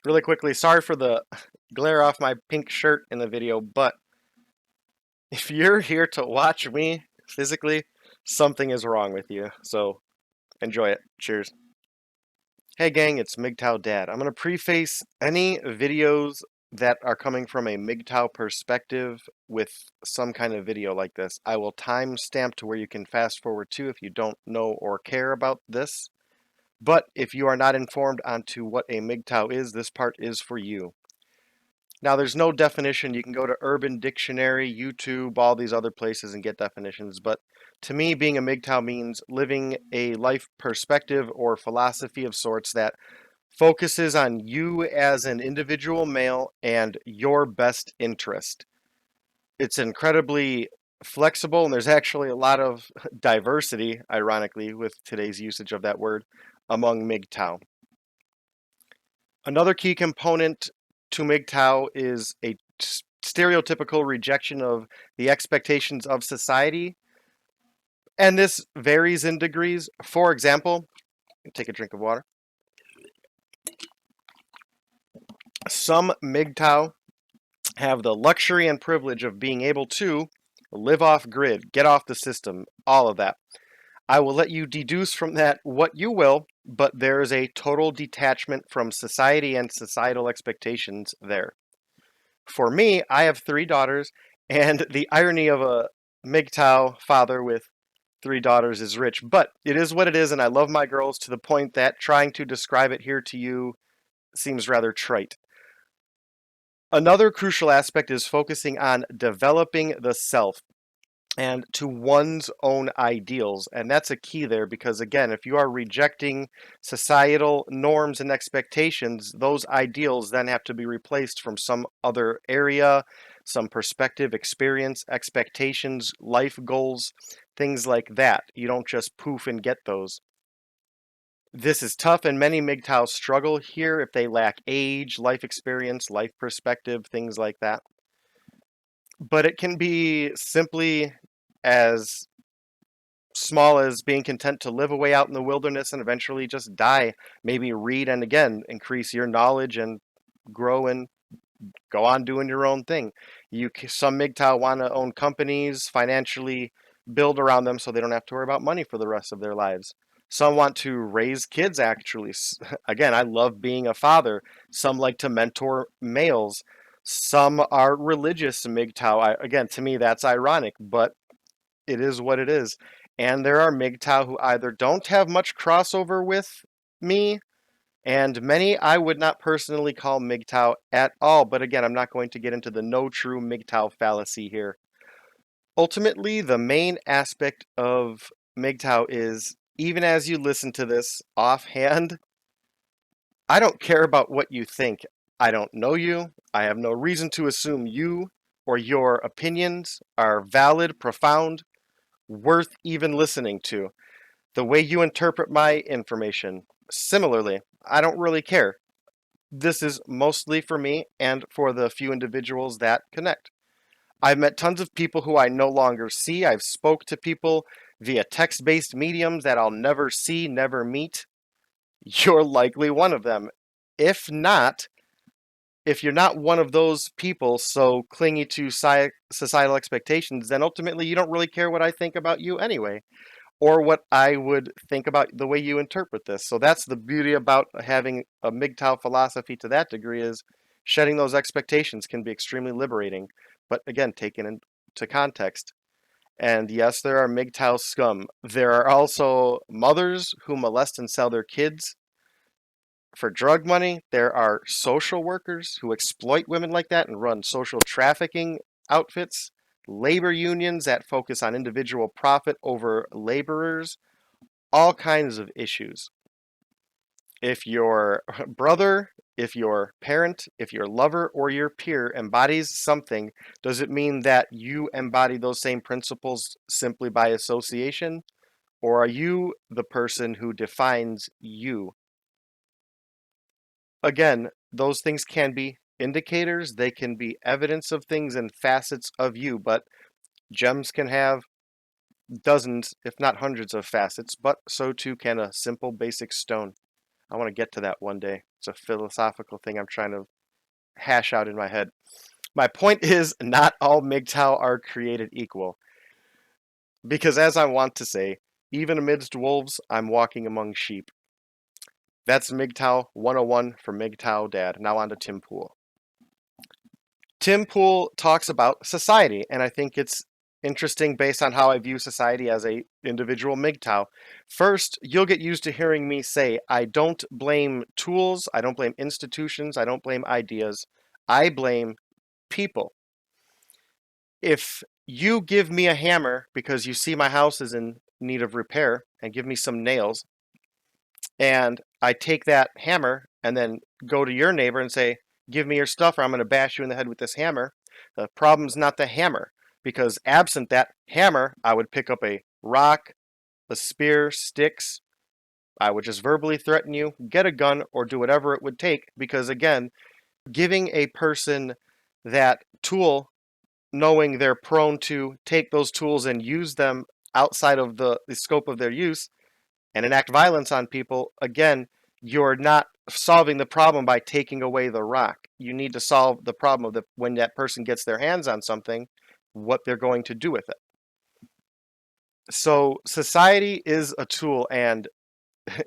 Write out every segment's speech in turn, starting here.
Really quickly, sorry for the glare off my pink shirt in the video, but if you're here to watch me physically, something is wrong with you. So enjoy it. Cheers. Hey gang, it's MGTOW Dad. I'm going to preface any videos that are coming from a MGTOW perspective with some kind of video like this. I will timestamp to where you can fast forward to if you don't know or care about this. But if you are not informed onto what a MGTOW is, this part is for you. Now, there's no definition. You can go to Urban Dictionary, YouTube, all these other places and get definitions. But to me, being a MGTOW means living a life perspective or philosophy of sorts that focuses on you as an individual male and your best interest. It's incredibly flexible, and there's actually a lot of diversity, ironically, with today's usage of that word among MGTOW. Another key component to MGTOW is a stereotypical rejection of the expectations of society, and this varies in degrees. For example, take a drink of water. Some MGTOW have the luxury and privilege of being able to live off grid, get off the system, all of that. I will let you deduce from that what you will, but there is a total detachment from society and societal expectations there. For me, I have three daughters, and the irony of a MGTOW father with three daughters is rich, but it is what it is, and I love my girls to the point that trying to describe it here to you seems rather trite. Another crucial aspect is focusing on developing the self and to one's own ideals. And that's a key there because, again, if you are rejecting societal norms and expectations, those ideals then have to be replaced from some other area, some perspective, experience, expectations, life goals, things like that. You don't just poof and get those. This is tough, and many MGTOWs struggle here if they lack age, life experience, life perspective, things like that. But it can be simply as small as being content to live away out in the wilderness and eventually just die. Maybe read and again increase your knowledge and grow and go on doing your own thing. Some MGTOW want to own companies, financially build around them so they don't have to worry about money for the rest of their lives. Some want to raise kids actually. Again, I love being a father. Some like to mentor males. Some are religious MGTOW. Again, to me, that's ironic, but it is what it is. And there are MGTOW who either don't have much crossover with me, and many I would not personally call MGTOW at all. But again, I'm not going to get into the no true MGTOW fallacy here. Ultimately, the main aspect of MGTOW is, even as you listen to this offhand, I don't care about what you think. I don't know you. I have no reason to assume you or your opinions are valid, profound, worth even listening to. The way you interpret my information, similarly, I don't really care. This is mostly for me and for the few individuals that connect. I've met tons of people who I no longer see. I've spoke to people via text-based mediums that I'll never see, never meet. You're likely one of them. If not, if you're not one of those people so clingy to societal expectations, then ultimately you don't really care what I think about you anyway, or what I would think about the way you interpret this. So that's the beauty about having a MGTOW philosophy to that degree, is shedding those expectations can be extremely liberating, but again, taken into context. And yes, there are MGTOW scum. There are also mothers who molest and sell their kids for drug money. There are social workers who exploit women like that and run social trafficking outfits, labor unions that focus on individual profit over laborers, all kinds of issues. If your brother, if your parent, if your lover, or your peer embodies something, does it mean that you embody those same principles simply by association? Or are you the person who defines you? Again, those things can be indicators, they can be evidence of things and facets of you, but gems can have dozens, if not hundreds of facets, but so too can a simple basic stone. I want to get to that one day. It's a philosophical thing I'm trying to hash out in my head. My point is, not all MGTOW are created equal. Because as I want to say, even amidst wolves, I'm walking among sheep. That's MGTOW 101 for MGTOW Dad. Now on to Tim Pool. Tim Pool talks about society, and I think it's interesting based on how I view society as a individual MGTOW. First, you'll get used to hearing me say, I don't blame tools, I don't blame institutions, I don't blame ideas, I blame people. If you give me a hammer because you see my house is in need of repair and give me some nails, and I take that hammer and then go to your neighbor and say, give me your stuff or I'm going to bash you in the head with this hammer, the problem's not the hammer, because absent that hammer, I would pick up a rock, a spear, sticks, I would just verbally threaten you, get a gun, or do whatever it would take, because again, giving a person that tool, knowing they're prone to take those tools and use them outside of the scope of their use and enact violence on people, again, you're not solving the problem by taking away the rock. You need to solve the problem of when that person gets their hands on something, what they're going to do with it. So society is a tool, and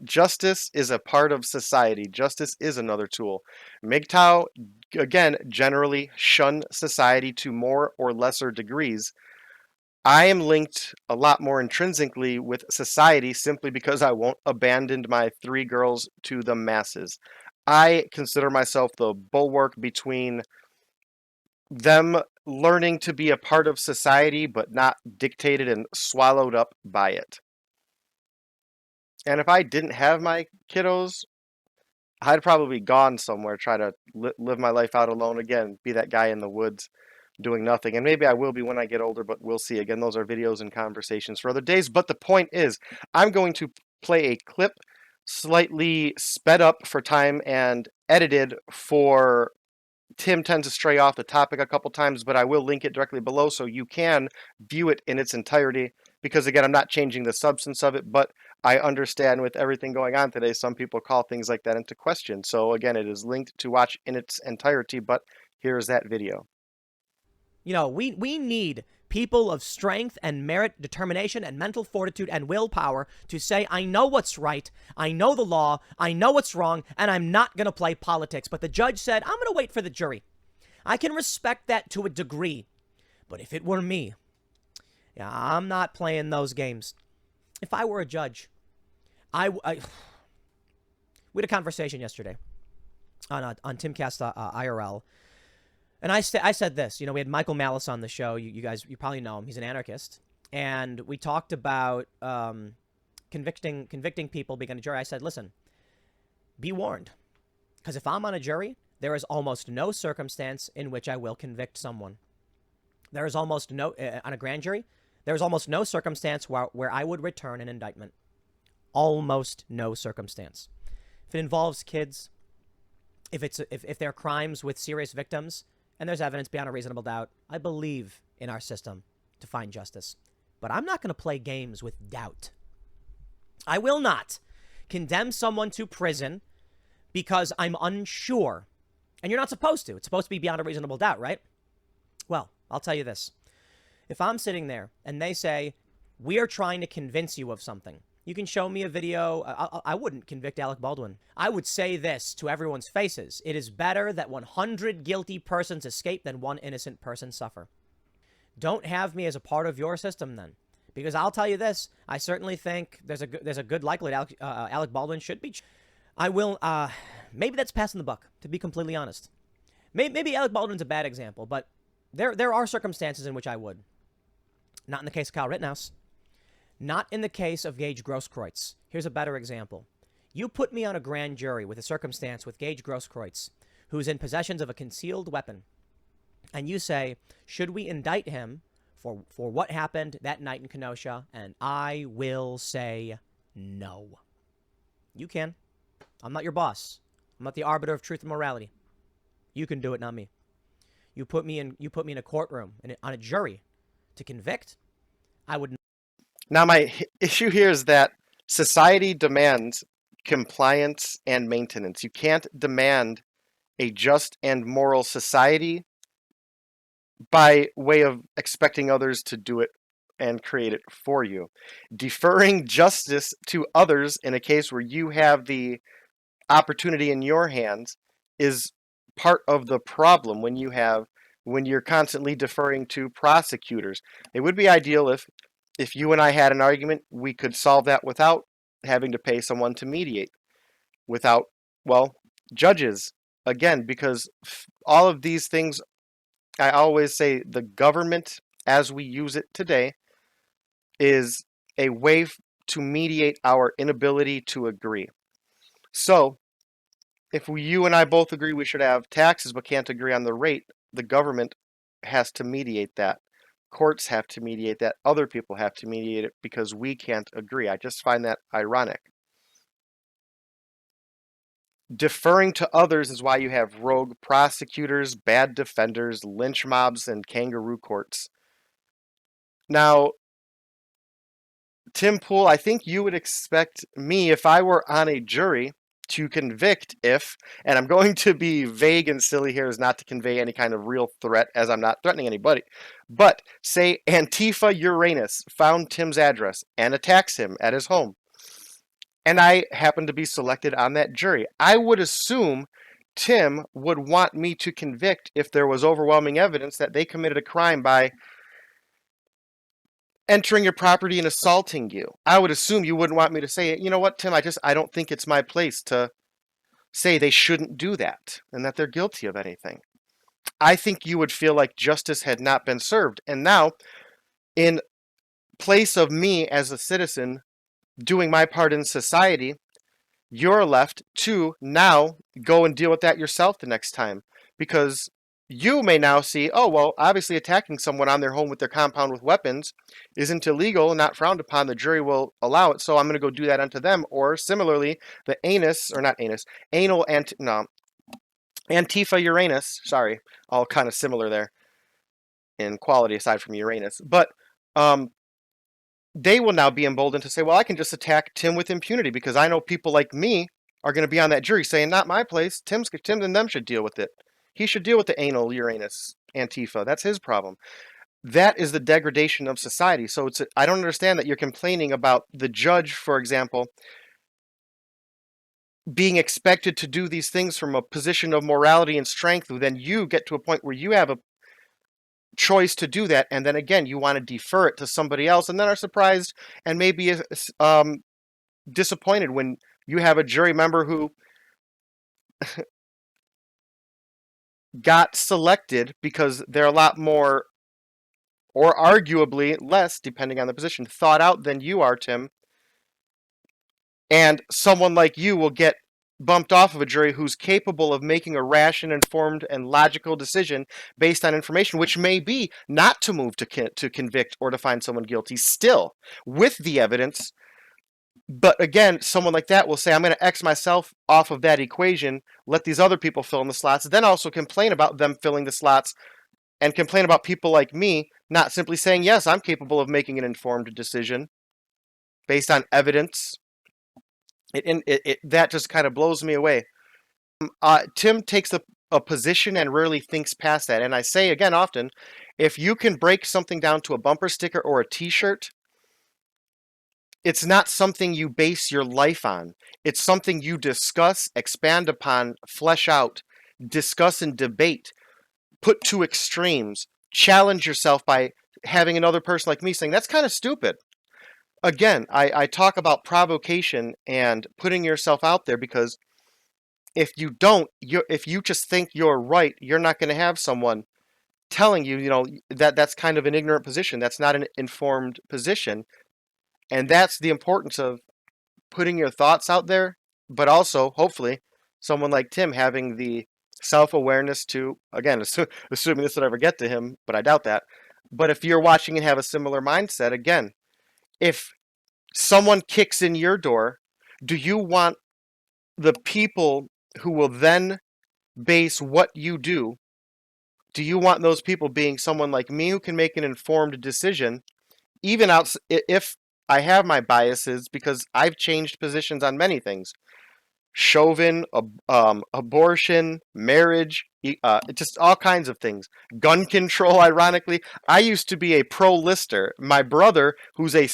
justice is a part of society. Justice is another tool. MGTOW, again, generally shun society to more or lesser degrees. I am linked a lot more intrinsically with society simply because I won't abandon my 3 girls to the masses. I consider myself the bulwark between them learning to be a part of society but not dictated and swallowed up by it. And if I didn't have my kiddos, I'd probably be gone somewhere, try to live my life out alone again, be that guy in the woods doing nothing. And maybe I will be when I get older, but we'll see. Again, those are videos and conversations for other days. But the point is, I'm going to play a clip slightly sped up for time and edited for Tim tends to stray off the topic a couple times, but I will link it directly below so you can view it in its entirety. Because again, I'm not changing the substance of it, but I understand with everything going on today, some people call things like that into question. So again, it is linked to watch in its entirety, but here's that video. You know, we need people of strength and merit, determination and mental fortitude and willpower to say, I know what's right, I know the law, I know what's wrong, and I'm not going to play politics. But the judge said, I'm going to wait for the jury. I can respect that to a degree. But if it were me, yeah, I'm not playing those games. If I were a judge, we had a conversation yesterday on Timcast IRL. And I said this, you know, we had Michael Malice on the show. You guys, you probably know him. He's an anarchist. And we talked about convicting people being on a jury. I said, listen, be warned. Because if I'm on a jury, there is almost no circumstance in which I will convict someone. There is almost no, on a grand jury, there is almost no circumstance where I would return an indictment. Almost no circumstance. If it involves kids, if there are crimes with serious victims, and there's evidence beyond a reasonable doubt, I believe in our system to find justice. But I'm not going to play games with doubt. I will not condemn someone to prison because I'm unsure. And you're not supposed to. It's supposed to be beyond a reasonable doubt, right? Well, I'll tell you this. If I'm sitting there and they say, we are trying to convince you of something, you can show me a video. I wouldn't convict Alec Baldwin. I would say this to everyone's faces. It is better that 100 guilty persons escape than one innocent person suffer. Don't have me as a part of your system then. Because I'll tell you this. I certainly think there's a good likelihood Alec Baldwin should be. I will, maybe that's passing the buck, to be completely honest. Maybe Alec Baldwin's a bad example, but there are circumstances in which I would. Not in the case of Kyle Rittenhouse. Not in the case of Gage Grosskreutz. Here's a better example. You put me on a grand jury with a circumstance with Gage Grosskreutz, who's in possession of a concealed weapon, and you say, should we indict him for what happened that night in Kenosha? And I will say no. You can. I'm not your boss. I'm not the arbiter of truth and morality. You can do it, not me. You put me in a courtroom on a jury to convict. I would. Now, my issue here is that society demands compliance and maintenance. You can't demand a just and moral society by way of expecting others to do it and create it for you. Deferring justice to others in a case where you have the opportunity in your hands is part of the problem when you're constantly deferring to prosecutors. It would be ideal if you and I had an argument, we could solve that without having to pay someone to mediate, without, well, judges, again, because all of these things, I always say the government as we use it today is a way to mediate our inability to agree. So, if you and I both agree we should have taxes but can't agree on the rate, the government has to mediate that. Courts have to mediate that. Other people have to mediate it because we can't agree. I just find that ironic. Deferring to others is why you have rogue prosecutors, bad defenders, lynch mobs, and kangaroo courts. Now, Tim Pool, I think you would expect me, if I were on a jury, to convict if, and I'm going to be vague and silly here as not to convey any kind of real threat, as I'm not threatening anybody, but say Antifa Uranus found Tim's address and attacks him at his home, and I happen to be selected on that jury. I would assume Tim would want me to convict if there was overwhelming evidence that they committed a crime by entering your property and assaulting you. I would assume you wouldn't want me to say, you know what, Tim, I don't think it's my place to say they shouldn't do that and that they're guilty of anything. I think you would feel like justice had not been served. And now, in place of me as a citizen doing my part in society, you're left to now go and deal with that yourself the next time, because you may now see, oh, well, obviously attacking someone on their home with their compound with weapons isn't illegal and not frowned upon. The jury will allow it, so I'm going to go do that unto them. Or similarly, the Antifa Uranus, sorry, all kind of similar there in quality aside from Uranus, but they will now be emboldened to say, well, I can just attack Tim with impunity because I know people like me are going to be on that jury saying, not my place. Tim and them should deal with it. He should deal with the anal Uranus Antifa. That's his problem. That is the degradation of society. So I don't understand that you're complaining about the judge, for example, being expected to do these things from a position of morality and strength. Then you get to a point where you have a choice to do that, and then again you want to defer it to somebody else, and then are surprised and maybe disappointed when you have a jury member who got selected because they're a lot more, or arguably less, depending on the position, thought out than you are, Tim. And someone like you will get bumped off of a jury who's capable of making a rational, informed, and logical decision based on information, which may be not to move to convict or to find someone guilty still with the evidence. But again, someone like that will say, I'm going to X myself off of that equation, let these other people fill in the slots, then also complain about them filling the slots and complain about people like me not simply saying, yes, I'm capable of making an informed decision based on evidence. That just kind of blows me away. Tim takes a position and rarely thinks past that. And I say again often, if you can break something down to a bumper sticker or a t-shirt, it's not something you base your life on. It's something you discuss, expand upon, flesh out, discuss and debate, put to extremes, challenge yourself by having another person like me saying, that's kind of stupid. Again, I talk about provocation and putting yourself out there, because if you don't, if you just think you're right, you're not going to have someone telling you, that's kind of an ignorant position. That's not an informed position. And that's the importance of putting your thoughts out there, but also, hopefully, someone like Tim having the self-awareness to, again, assuming this would ever get to him, but I doubt that. But if you're watching and have a similar mindset, again, if someone kicks in your door, do you want the people who will then base what you do you want those people being someone like me who can make an informed decision, even if I have my biases because I've changed positions on many things. Chauvin, abortion, marriage, just all kinds of things. Gun control, ironically. I used to be a pro-lister. My brother, who's a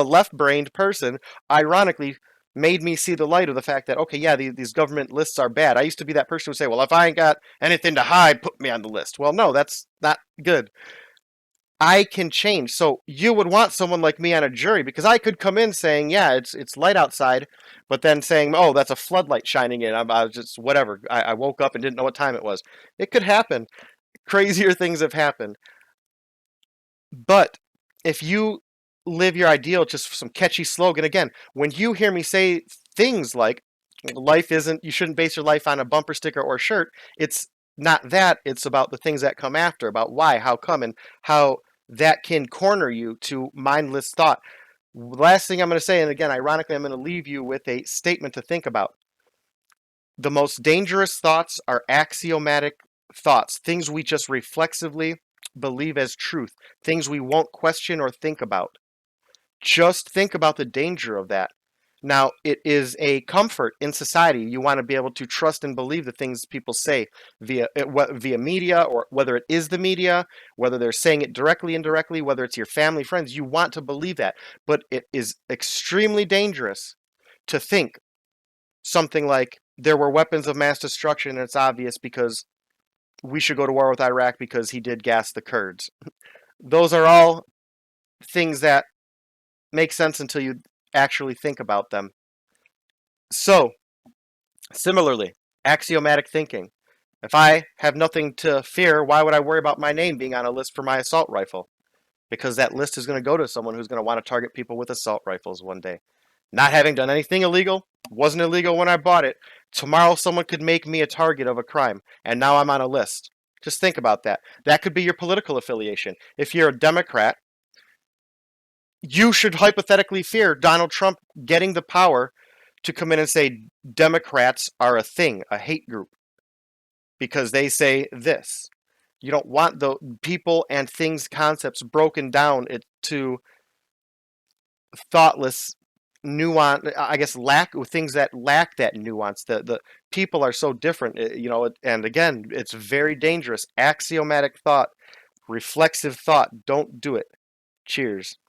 left-brained person, ironically made me see the light of the fact that, okay, yeah, these government lists are bad. I used to be that person who would say, well, if I ain't got anything to hide, put me on the list. Well, no, that's not good. I can change. So you would want someone like me on a jury because I could come in saying, "Yeah, it's light outside," but then saying, "Oh, that's a floodlight shining in." I was just whatever. I woke up and didn't know what time it was. It could happen. Crazier things have happened. But if you live your ideal, just some catchy slogan again, when you hear me say things like life isn't, you shouldn't base your life on a bumper sticker or shirt, it's not that, it's about the things that come after, about why, how come, and how that can corner you to mindless thought. Last thing I'm going to say, and again, ironically, I'm going to leave you with a statement to think about. The most dangerous thoughts are axiomatic thoughts, things we just reflexively believe as truth, things we won't question or think about. Just think about the danger of that. Now, it is a comfort in society. You want to be able to trust and believe the things people say via media, or whether it is the media, whether they're saying it directly, indirectly, whether it's your family, friends. You want to believe that. But it is extremely dangerous to think something like there were weapons of mass destruction and it's obvious because we should go to war with Iraq because he did gas the Kurds. Those are all things that make sense until you actually think about them. So, similarly, axiomatic thinking. If I have nothing to fear, why would I worry about my name being on a list for my assault rifle? Because that list is going to go to someone who's going to want to target people with assault rifles one day. Not having done anything illegal, wasn't illegal when I bought it. Tomorrow someone could make me a target of a crime, and now I'm on a list. Just think about that. That could be your political affiliation. If you're a Democrat, you should hypothetically fear Donald Trump getting the power to come in and say Democrats are a thing, a hate group, because they say this. You don't want the people and things concepts broken down to thoughtless nuance, I guess, lack things that lack that nuance. The people are so different, and again, it's very dangerous. Axiomatic thought, reflexive thought, don't do it. Cheers.